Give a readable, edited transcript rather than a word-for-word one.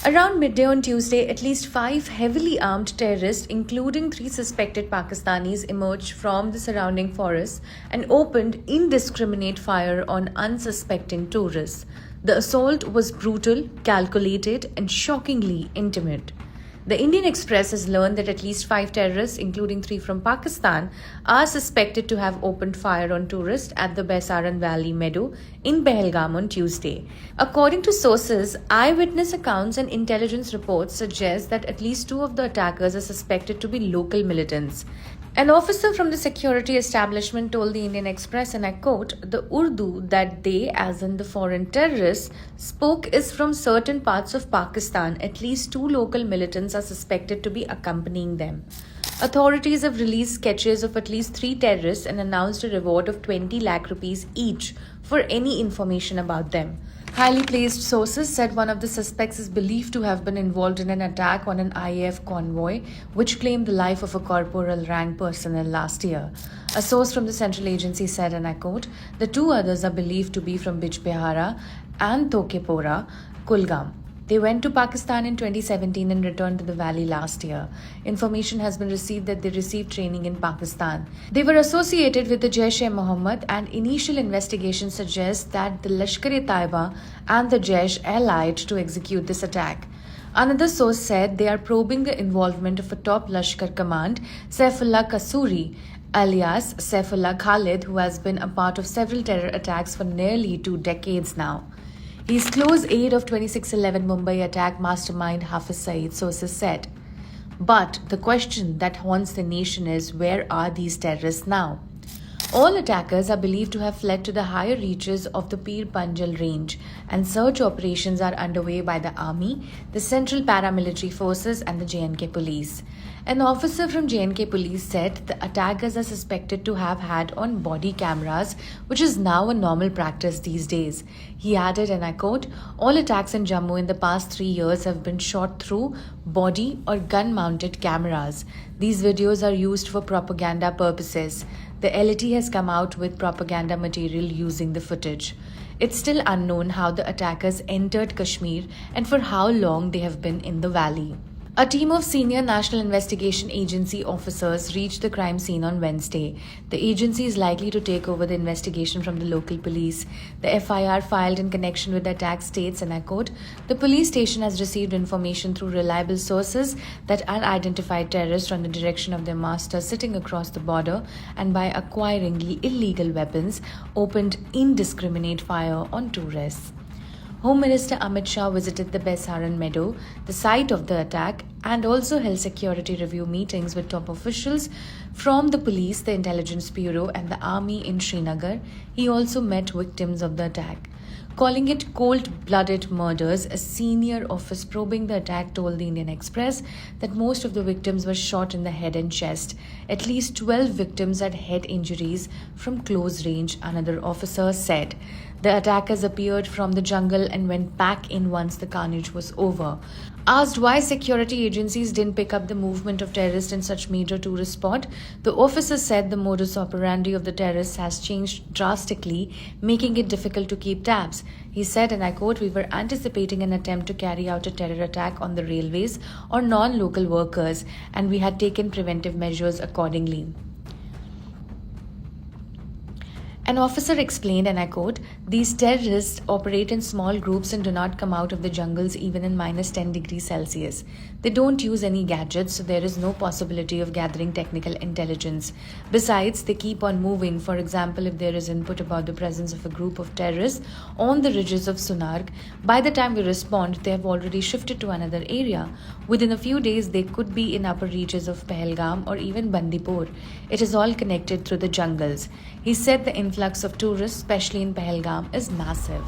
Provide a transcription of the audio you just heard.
Around midday on Tuesday, at least 5 heavily armed terrorists, including 3 suspected Pakistanis, emerged from the surrounding forests and opened indiscriminate fire on unsuspecting tourists. The assault was brutal, calculated, and shockingly intimate. The Indian Express has learned that at least 5 terrorists, including 3 from Pakistan, are suspected to have opened fire on tourists at the Baisaran Valley meadow in Pahalgam on Tuesday. According to sources, eyewitness accounts and intelligence reports suggest that at least 2 of the attackers are suspected to be local militants. An officer from the security establishment told the Indian Express, and I quote, "The Urdu that they, as in the foreign terrorists, spoke is from certain parts of Pakistan. At least 2 local militants are suspected to be accompanying them." Authorities have released sketches of at least 3 terrorists and announced a reward of 20 lakh rupees each for any information about them. Highly placed sources said one of the suspects is believed to have been involved in an attack on an IAF convoy, which claimed the life of a corporal rank personnel last year. A source from the central agency said, and I quote, "The 2 others are believed to be from Bijbehara and Tokepora, Kulgam. They went to Pakistan in 2017 and returned to the valley last year. Information has been received that they received training in Pakistan. They were associated with the Jaish-e-Mohammed, and initial investigation suggests that the Lashkar-e-Taiba and the Jaish allied to execute this attack." Another source said they are probing the involvement of a top Lashkar command, Saifullah Kasuri, alias Saifullah Khalid, who has been a part of several terror attacks for nearly 2 decades now. He's close aide of 26/11 Mumbai attack mastermind Hafiz Saeed, sources said. But the question that haunts the nation is, where are these terrorists now? All attackers are believed to have fled to the higher reaches of the Pir Panjal range, and search operations are underway by the army, the Central Paramilitary Forces, and the JNK police. An officer from JNK police said the attackers are suspected to have had on body cameras, which is now a normal practice these days. He added, and I quote, "All attacks in Jammu in the past 3 years have been shot through body or gun-mounted cameras. These videos are used for propaganda purposes. The LAT has come out with propaganda material using the footage. It's still unknown how the attackers entered Kashmir and for how long they have been in the valley." A team of senior National Investigation Agency officers reached the crime scene on Wednesday. The agency is likely to take over the investigation from the local police. The FIR filed in connection with the attack states, and I quote, "The police station has received information through reliable sources that unidentified terrorists from the direction of their master sitting across the border and by acquiring illegal weapons opened indiscriminate fire on tourists." Home Minister Amit Shah visited the Baisaran meadow, the site of the attack, and also held security review meetings with top officials from the police, the intelligence bureau, and the army in Srinagar. He also met victims of the attack. Calling it cold-blooded murders, a senior officer probing the attack told the Indian Express that most of the victims were shot in the head and chest. At least 12 victims had head injuries from close range, another officer said. The attackers appeared from the jungle and went back in once the carnage was over. Asked why security agencies didn't pick up the movement of terrorists in such major tourist spot, the officer said the modus operandi of the terrorists has changed drastically, making it difficult to keep tabs. He said, and I quote, "We were anticipating an attempt to carry out a terror attack on the railways or non-local workers, and we had taken preventive measures accordingly." An officer explained, and I quote, "These terrorists operate in small groups and do not come out of the jungles even in -10 degrees Celsius. They don't use any gadgets, so there is no possibility of gathering technical intelligence. Besides, they keep on moving. For example, if there is input about the presence of a group of terrorists on the ridges of Sunarg, by the time we respond, they have already shifted to another area. Within a few days, they could be in upper reaches of Pahalgam or even Bandipur. It is all connected through the jungles." He said the influx of tourists, especially in Pahalgam, is massive.